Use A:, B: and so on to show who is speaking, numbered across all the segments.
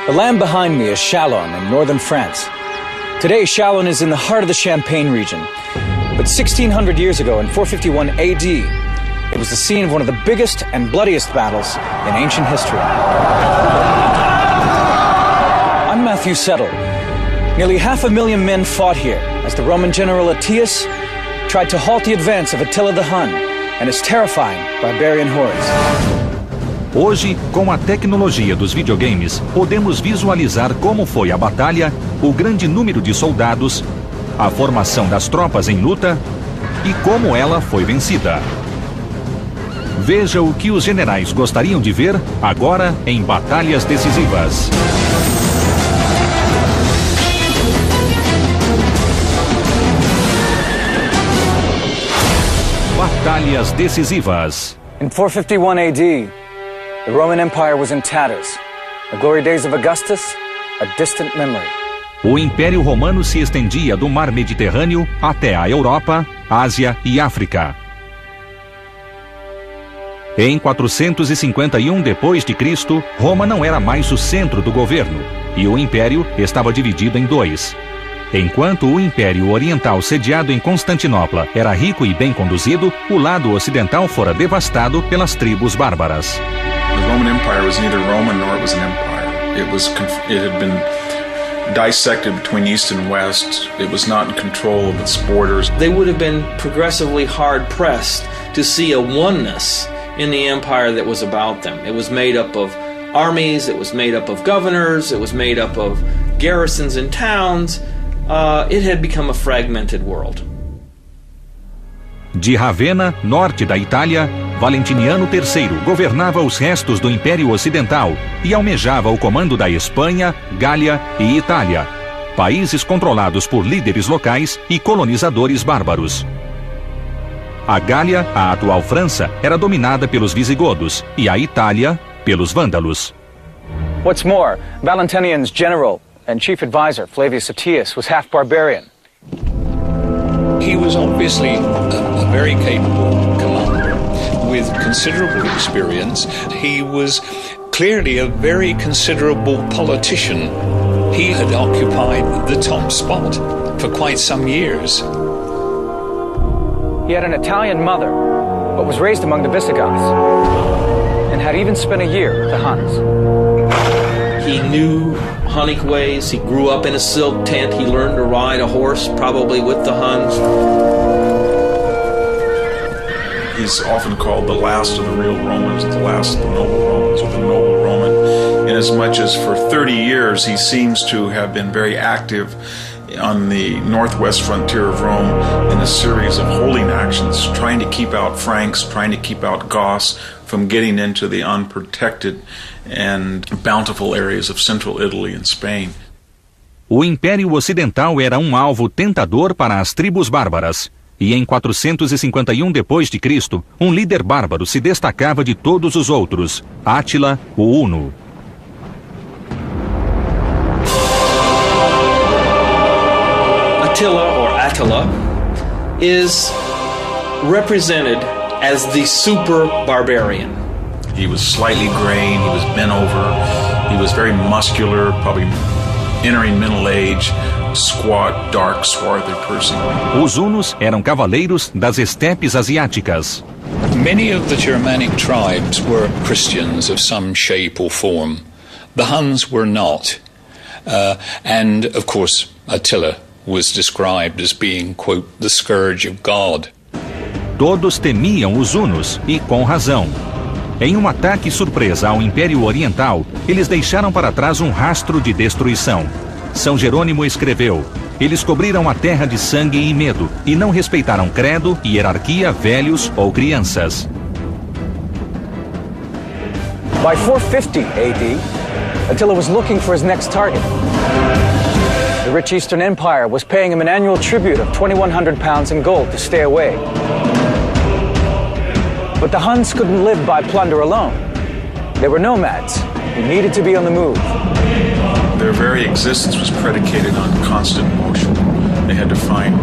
A: The land behind me is Chalon in northern France. Today, Chalon is in the heart of the Champagne region. But 1600 years ago, in 451 AD, it was the scene of one of the biggest and bloodiest battles in ancient history. I'm Matthew Settle. Nearly 500,000 men fought here as the Roman general Aetius tried to halt the advance of Attila the Hun and his terrifying barbarian hordes.
B: Hoje, com a tecnologia dos videogames, podemos visualizar como foi a batalha, o grande número de soldados, a formação das tropas em luta e como ela foi vencida. Veja o que os generais gostariam de ver agora em Batalhas Decisivas. Batalhas Decisivas.
A: In 451 AD, the Roman Empire was in tatters. The glory days of Augustus, a distant memory.
B: O Império Romano se estendia do Mar Mediterrâneo até a Europa, Ásia e África. Em 451 d.C., Roma não era mais o centro do governo, e o Império estava dividido em dois. Enquanto o Império Oriental sediado em Constantinopla era rico e bem conduzido, o lado ocidental fora devastado pelas tribos bárbaras.
C: The Roman Empire was neither Roman nor it was an empire. It had been dissected between East and West. It was not in control of its borders.
D: They would have been progressively hard-pressed to see a oneness in the empire that was about them. It was made up of armies, it was made up of governors, it was made up of garrisons in towns. It had become a fragmented world.
B: De Ravenna, norte da Itália, Valentiniano III governava os restos do Império Ocidental e almejava o comando da Espanha, Gália e Itália, países controlados por líderes locais e colonizadores bárbaros. A Gália, a atual França, era dominada pelos visigodos e a Itália pelos vândalos.
A: What's more, Valentinian's general and chief advisor, Flavius Aetius, was half barbarian.
E: He was obviously a very capable commander with considerable experience. He was clearly a very considerable politician. He had occupied the top spot for quite some years.
A: He had an Italian mother, but was raised among the Visigoths, and had even spent a year with the Huns.
D: He knew Hunnic ways. He grew up in a silk tent. He learned to ride a horse, probably with the Huns.
C: He's often called the last of the real Romans, the last of the noble Romans, or the noble Roman, inasmuch as for 30 years he seems to have been very active on the northwest frontier of Rome in a series of holding actions, trying to keep out Franks, trying to keep out Goths from getting into the unprotected and bountiful areas of central Italy and Spain.
B: O Império Ocidental era um alvo tentador para as tribos bárbaras. E em 451 d.C., um líder bárbaro se destacava de todos os outros, Átila, o Huno.
D: Attila is represented as the super barbarian.
C: He was slightly graying, he was bent over, he was very muscular, probably entering middle age, squat, dark, swarthy person.
B: Os hunos eram cavaleiros das estepes asiáticas.
E: Many of the Germanic tribes were Christians of some shape or form. The Huns were not. And, of course, Attila was described as being, quote, the scourge of God.
B: Todos temiam os hunos, e com razão. Em um ataque surpresa ao Império Oriental, eles deixaram para trás um rastro de destruição. São Jerônimo escreveu: eles cobriram a terra de sangue e medo, e não respeitaram credo, hierarquia, velhos ou crianças.
A: By 450 AD, Attila was looking for his next target. The rich Eastern Empire was paying him an annual tribute of 2,100 pounds in gold to stay away. But the Huns couldn't live by plunder alone. They were nomads who needed to be on the move.
C: Their very existence was predicated on constant motion. They had to find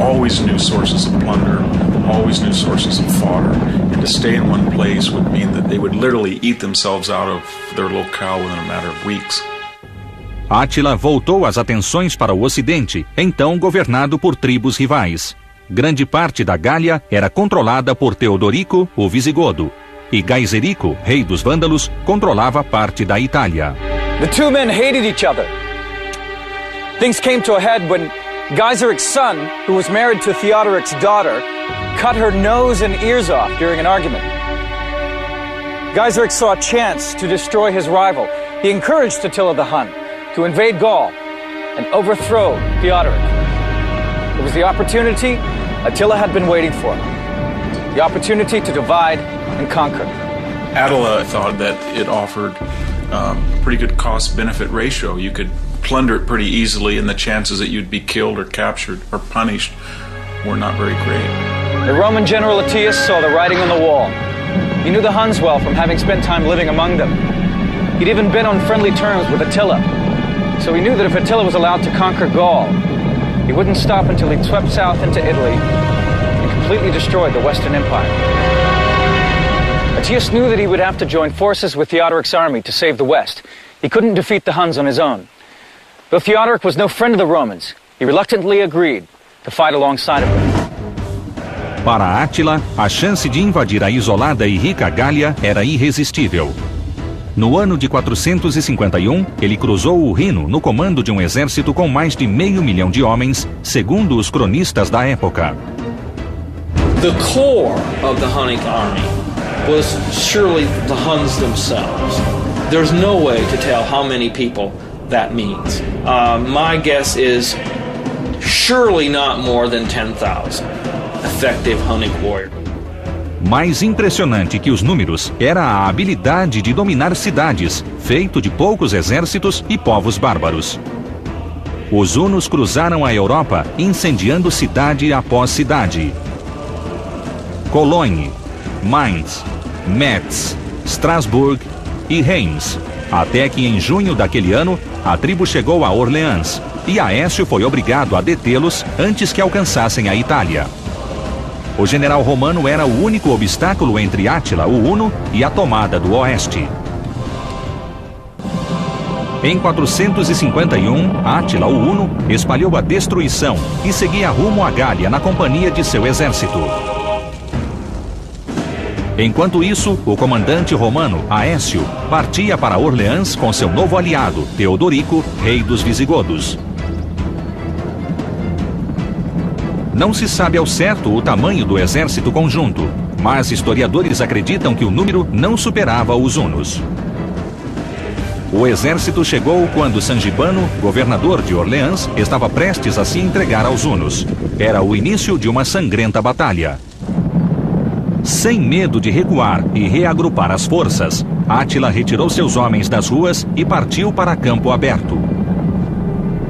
C: always new sources of plunder, always new sources of fodder, and to stay in one place would mean that they would literally eat themselves out of their locale within a matter of weeks.
B: Átila voltou as atenções para o Ocidente, então governado por tribos rivais. Grande parte da Gália era controlada por Teodorico, o Visigodo, e Gaiserico, rei dos Vândalos, controlava parte da Itália.
A: The two men hated each other. Things came to a head when Gaiseric's son, who was married to Theodoric's daughter, cut her nose and ears off during an argument. Gaiseric saw a chance to destroy his rival. He encouraged Attila the Hun to invade Gaul and overthrow Theodoric. It was the opportunity Attila had been waiting for. The opportunity to divide and conquer.
C: Attila thought that it offered a pretty good cost-benefit ratio. You could plunder it pretty easily, and the chances that you'd be killed or captured or punished were not very great.
A: The Roman general Attius saw the writing on the wall. He knew the Huns well from having spent time living among them. He'd even been on friendly terms with Attila. So he knew that if Attila was allowed to conquer Gaul, he wouldn't stop until he'd swept south into Italy and completely destroyed the Western Empire. Attius knew that he would have to join forces with Theodoric's army to save the West. He couldn't defeat the Huns on his own. Though Theodoric was no friend of the Romans, he reluctantly agreed to fight alongside of them.
B: Para Átila, a chance de invadir a isolada e rica Gália era irresistível. No ano de 451, ele cruzou o Rino no comando de um exército com mais de 500.000 de homens, segundo os cronistas da época.
D: The core of the Hunnic army was surely the Huns themselves. There's no way to tell how many people that means. My guess is surely not more than 10,000 effective Hunnic warriors.
B: Mais impressionante que os números era a habilidade de dominar cidades, feito de poucos exércitos e povos bárbaros. Os hunos cruzaram a Europa, incendiando cidade após cidade. Cologne, Mainz, Metz, Strasbourg e Reims, até que em junho daquele ano, a tribo chegou a Orleans, e Aécio foi obrigado a detê-los antes que alcançassem a Itália. O general romano era o único obstáculo entre Átila, o Huno, e a tomada do oeste. Em 451, Átila, o Huno, espalhou a destruição e seguia rumo à Gália na companhia de seu exército. Enquanto isso, o comandante romano, Aécio, partia para Orleans com seu novo aliado, Teodorico, rei dos Visigodos. Não se sabe ao certo o tamanho do exército conjunto, mas historiadores acreditam que o número não superava os hunos. O exército chegou quando Sangibano, governador de Orleans, estava prestes a se entregar aos hunos. Era o início de uma sangrenta batalha. Sem medo de recuar e reagrupar as forças, Átila retirou seus homens das ruas e partiu para campo aberto.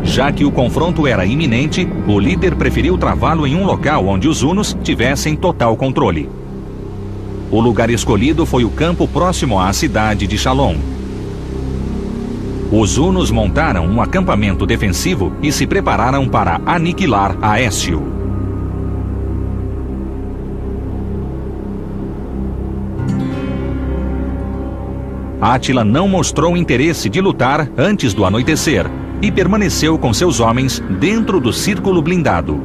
B: Já que o confronto era iminente, o líder preferiu travá-lo em um local onde os hunos tivessem total controle. O lugar escolhido foi o campo próximo à cidade de Chalon. Os hunos montaram um acampamento defensivo e se prepararam para aniquilar Aécio. Átila não mostrou interesse de lutar antes do anoitecer e permaneceu com seus homens dentro do círculo blindado.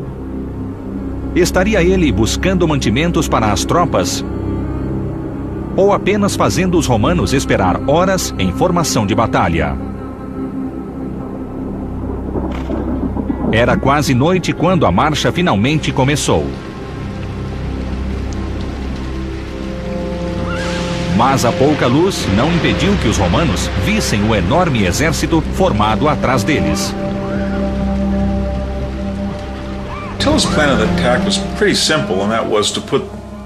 B: Estaria ele buscando mantimentos para as tropas? Ou apenas fazendo os romanos esperar horas em formação de batalha? Era quase noite quando a marcha finalmente começou. Mas a pouca luz não impediu que os romanos vissem o enorme exército formado atrás deles.
C: Attila's plan of attack was pretty simple, and that was to put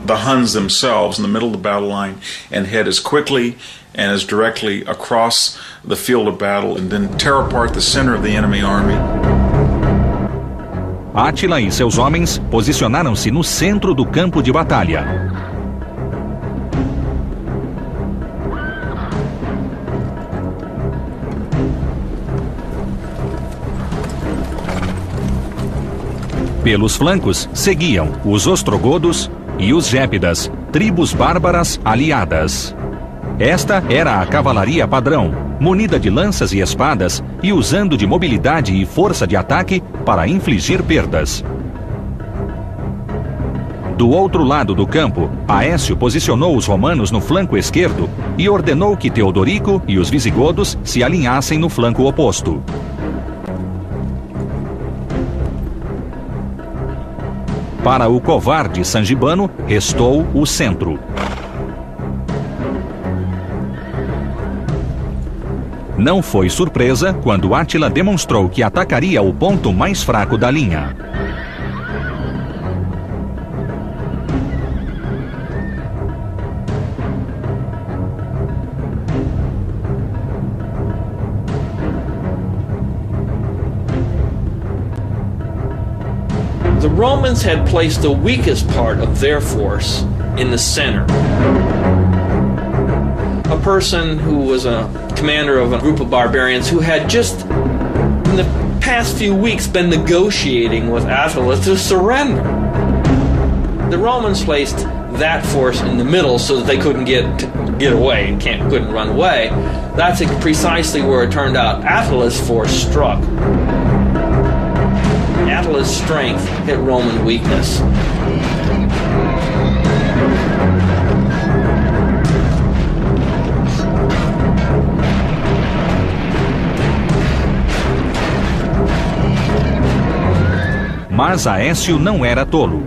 C: the Huns themselves in the middle of the battle line and head as quickly and as directly across the field of battle and then tear apart the center of the enemy army.
B: Átila e seus homens posicionaram-se no centro do campo de batalha. Pelos flancos seguiam os ostrogodos e os gépidas, tribos bárbaras aliadas. Esta era a cavalaria padrão, munida de lanças e espadas e usando de mobilidade e força de ataque para infligir perdas. Do outro lado do campo, Aécio posicionou os romanos no flanco esquerdo e ordenou que Teodorico e os visigodos se alinhassem no flanco oposto. Para o covarde Sangibano, restou o centro. Não foi surpresa quando Átila demonstrou que atacaria o ponto mais fraco da linha.
D: The Romans had placed the weakest part of their force in the center. A person who was a commander of a group of barbarians who had just in the past few weeks been negotiating with Attila to surrender. The Romans placed that force in the middle so that they couldn't get away and couldn't run away. That's precisely where it turned out Attila's force struck. Attila's strength hit Roman weakness.
B: Mas Aécio não era tolo.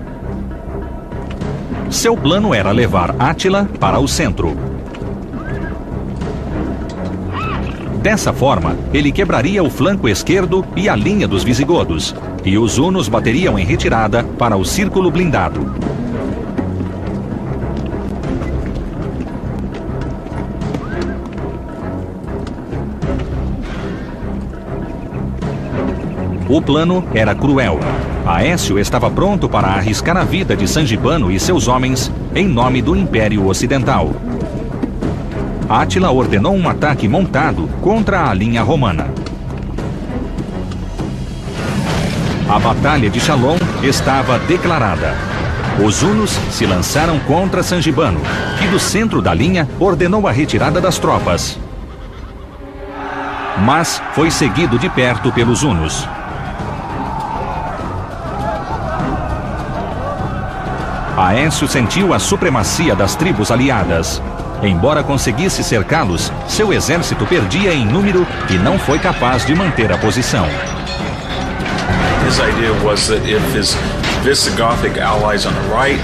B: Seu plano era levar Átila para o centro. Dessa forma, ele quebraria o flanco esquerdo e a linha dos visigodos, e os hunos bateriam em retirada para o círculo blindado. O plano era cruel. Aécio estava pronto para arriscar a vida de Sangibano e seus homens em nome do Império Ocidental. Átila ordenou um ataque montado contra a linha romana. A Batalha de Chalon estava declarada. Os hunos se lançaram contra Sangibano, que do centro da linha ordenou a retirada das tropas. Mas foi seguido de perto pelos hunos. Aécio sentiu a supremacia das tribos aliadas. Embora conseguisse cercá-los, seu exército perdia em número e não foi capaz de manter a posição.
C: His idea was that if his Visigothic allies on the right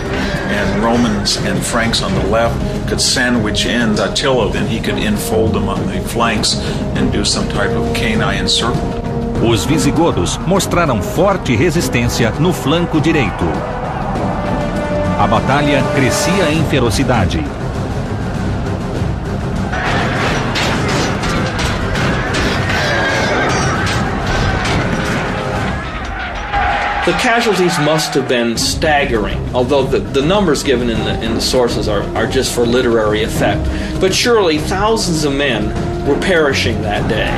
C: and Romans and Franks on the left could sandwich in Attila, then he could enfold them on the flanks and do some type of canine circle.
B: Os visigodos mostraram forte resistência no flanco direito. A batalha crescia em ferocidade.
D: The casualties must have been staggering, although the numbers given in the sources are just for literary effect. But surely thousands of men were perishing that day.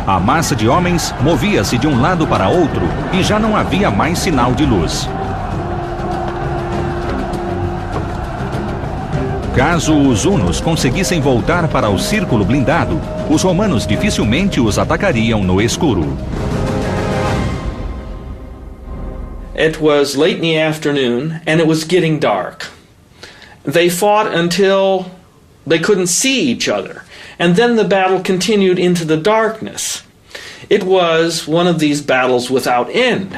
B: A massa de homens movia-se de um lado para outro e já não havia mais sinal de luz. Caso os hunos conseguissem voltar para o círculo blindado, os romanos dificilmente os atacariam no escuro.
D: It was late in the afternoon, and it was getting dark. They fought until they couldn't see each other, and then the battle continued into the darkness. It was one of these battles without end.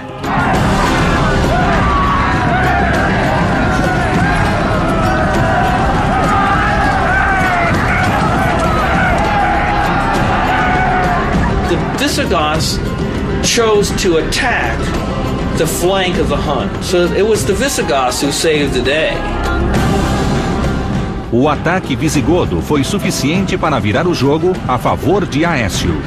D: The Visigoths chose to attack the flank of the Hun. So it was the Visigoths who saved the day.
B: O ataque visigodo foi suficiente para virar o jogo a favor de Aécio.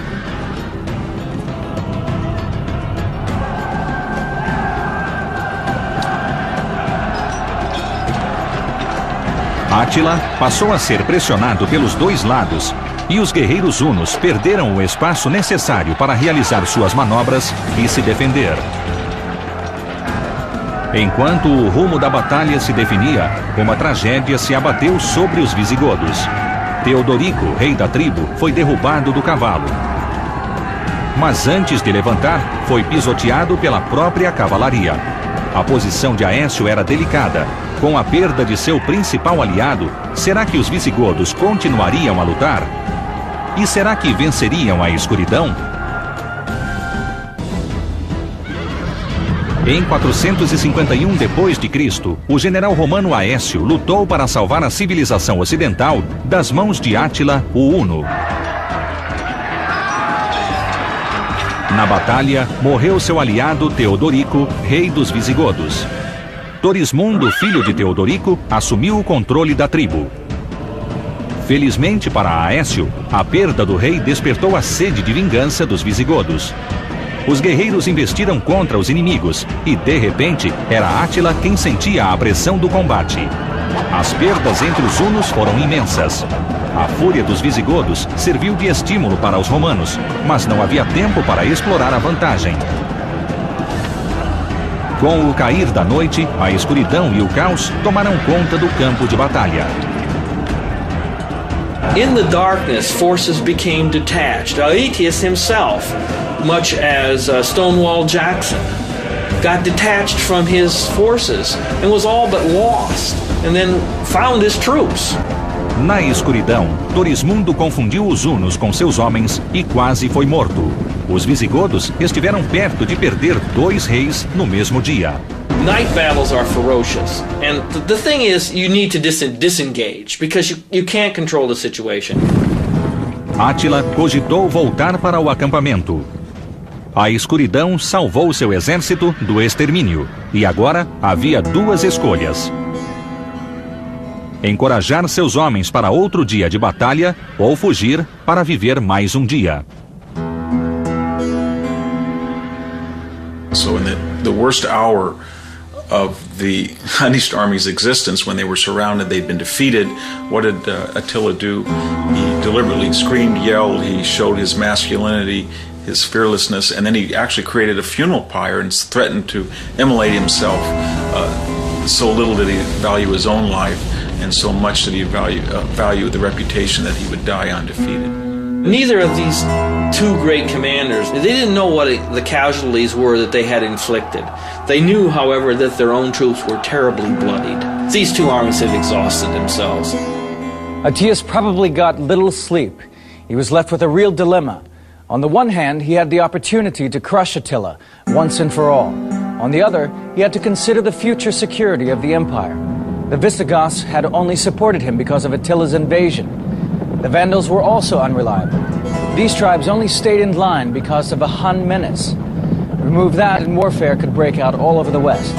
B: Átila passou a ser pressionado pelos dois lados e os guerreiros hunos perderam o espaço necessário para realizar suas manobras e se defender. Enquanto o rumo da batalha se definia, uma tragédia se abateu sobre os visigodos. Teodorico, rei da tribo, foi derrubado do cavalo. Mas antes de levantar, foi pisoteado pela própria cavalaria. A posição de Aécio era delicada. Com a perda de seu principal aliado, será que os visigodos continuariam a lutar? E será que venceriam a escuridão? Em 451 d.C., o general romano Aécio lutou para salvar a civilização ocidental das mãos de Átila, o Huno. Na batalha, morreu seu aliado Teodorico, rei dos visigodos. Torismundo, filho de Teodorico, assumiu o controle da tribo. Felizmente para Aécio, a perda do rei despertou a sede de vingança dos visigodos. Os guerreiros investiram contra os inimigos e, de repente, era Átila quem sentia a pressão do combate. As perdas entre os hunos foram imensas. A fúria dos visigodos serviu de estímulo para os romanos, mas não havia tempo para explorar a vantagem. Com o cair da noite, a escuridão e o caos tomaram conta do campo de batalha.
D: In the darkness, forces became detached. Aetius himself, much as Stonewall Jackson, got detached from his forces and was all but lost, and then found his troops.
B: Na escuridão, Torismundo confundiu os hunos com seus homens e quase foi morto. Os visigodos estiveram perto de perder 2 reis no mesmo dia.
D: Night battles are ferocious, and the thing is, you need to disengage because you can't control the situation.
B: Átila cogitou voltar para o acampamento. A escuridão salvou seu exército do extermínio, e agora havia 2 escolhas: encorajar seus homens para outro dia de batalha ou fugir para viver mais um dia.
C: So in the worst hour of the Hunnish army's existence, when they were surrounded, they'd been defeated, what did Attila do? He deliberately screamed, yelled, he showed his masculinity, his fearlessness, and then he actually created a funeral pyre and threatened to immolate himself. So little did he value his own life, and so much did he value the reputation that he would die undefeated.
D: Neither of these 2 great commanders, they didn't know what the casualties were that they had inflicted. They knew, however, that their own troops were terribly bloodied. These 2 armies had exhausted themselves.
A: Aetius probably got little sleep. He was left with a real dilemma. On the one hand, he had the opportunity to crush Attila once and for all. On the other, he had to consider the future security of the empire. The Visigoths had only supported him because of Attila's invasion. The Vandals were also unreliable. These tribes only stayed in line because of a Hun menace. Remove that and warfare could break out all over the West.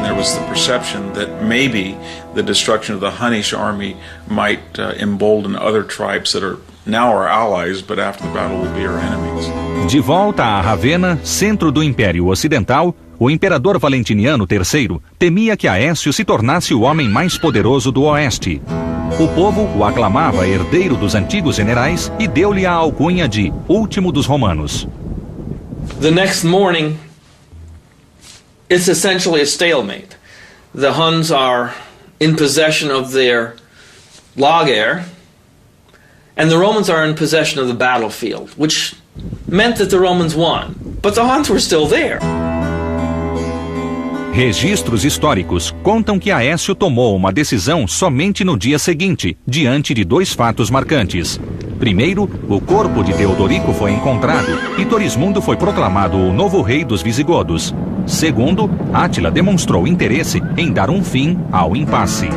C: There was the perception that maybe the destruction of the Hunnish army might embolden other tribes that are now our allies, but after the battle will be our enemies.
B: De volta a Ravenna, centro do Império Ocidental, o imperador Valentiniano III temia que Aécio se tornasse o homem mais poderoso do Oeste. O povo o aclamava herdeiro dos antigos generais e deu-lhe a alcunha de Último dos Romanos.
D: The next morning, it's essentially a stalemate. The Huns are in possession of their Lager, and the Romans are in possession of the battlefield, which meant that the Romans won, but the Huns were still there.
B: Registros históricos contam que Aécio tomou uma decisão somente no dia seguinte, diante de 2 fatos marcantes. Primeiro, o corpo de Teodorico foi encontrado e Torismundo foi proclamado o novo rei dos visigodos. Segundo, Átila demonstrou interesse em dar um fim ao impasse.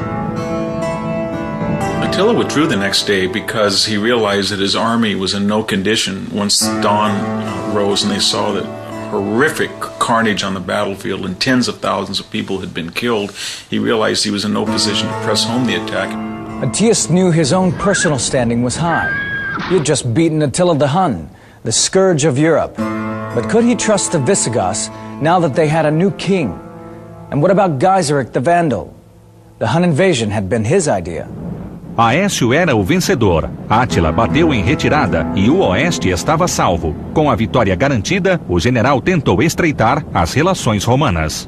C: Attila withdrew the next day because he realized that his army was in no condition once dawn rose and they saw that horrific carnage on the battlefield and tens of thousands of people had been killed. He realized he was in no position to press home the attack.
A: Aetius knew his own personal standing was high. He had just beaten Attila the Hun, the scourge of Europe. But could he trust the Visigoths now that they had a new king? And what about Gaiseric the Vandal? The Hun invasion had been his idea.
B: Aécio era o vencedor. Átila bateu em retirada e o oeste estava salvo. Com a vitória garantida, o general tentou estreitar as relações romanas.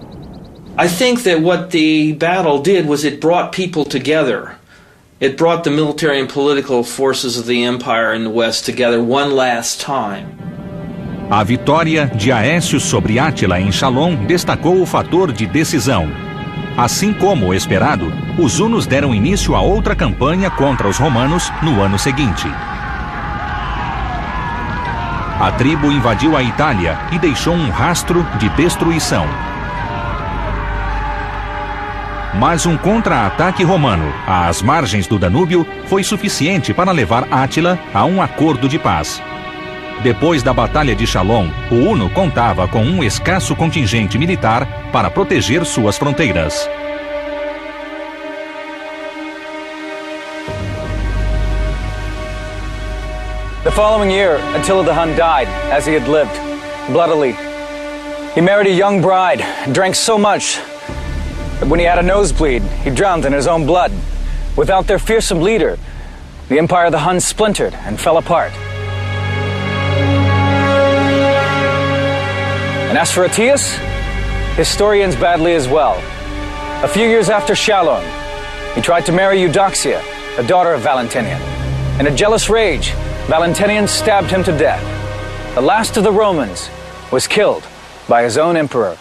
D: I think that what the battle did was it brought people together. It brought the military and political forces of the empire in the West together one last time.
B: A vitória de Aécio sobre Átila em Chalon destacou o fator de decisão. Assim como esperado, os hunos deram início a outra campanha contra os romanos no ano seguinte. A tribo invadiu a Itália e deixou um rastro de destruição. Mas um contra-ataque romano às margens do Danúbio foi suficiente para levar Átila a um acordo de paz. Depois da Batalha de Chalon, o huno contava com um escasso contingente militar para proteger suas fronteiras.
A: The following year, Attila the Hun died, as he had lived, bloodily. He married a young bride, drank so much that when he had a nosebleed, he drowned in his own blood. Without their fearsome leader, the empire of the Huns splintered and fell apart. And as for Attius, his story ends badly as well. A few years after Chalon, he tried to marry Eudoxia, the daughter of Valentinian. In a jealous rage, Valentinian stabbed him to death. The last of the Romans was killed by his own emperor.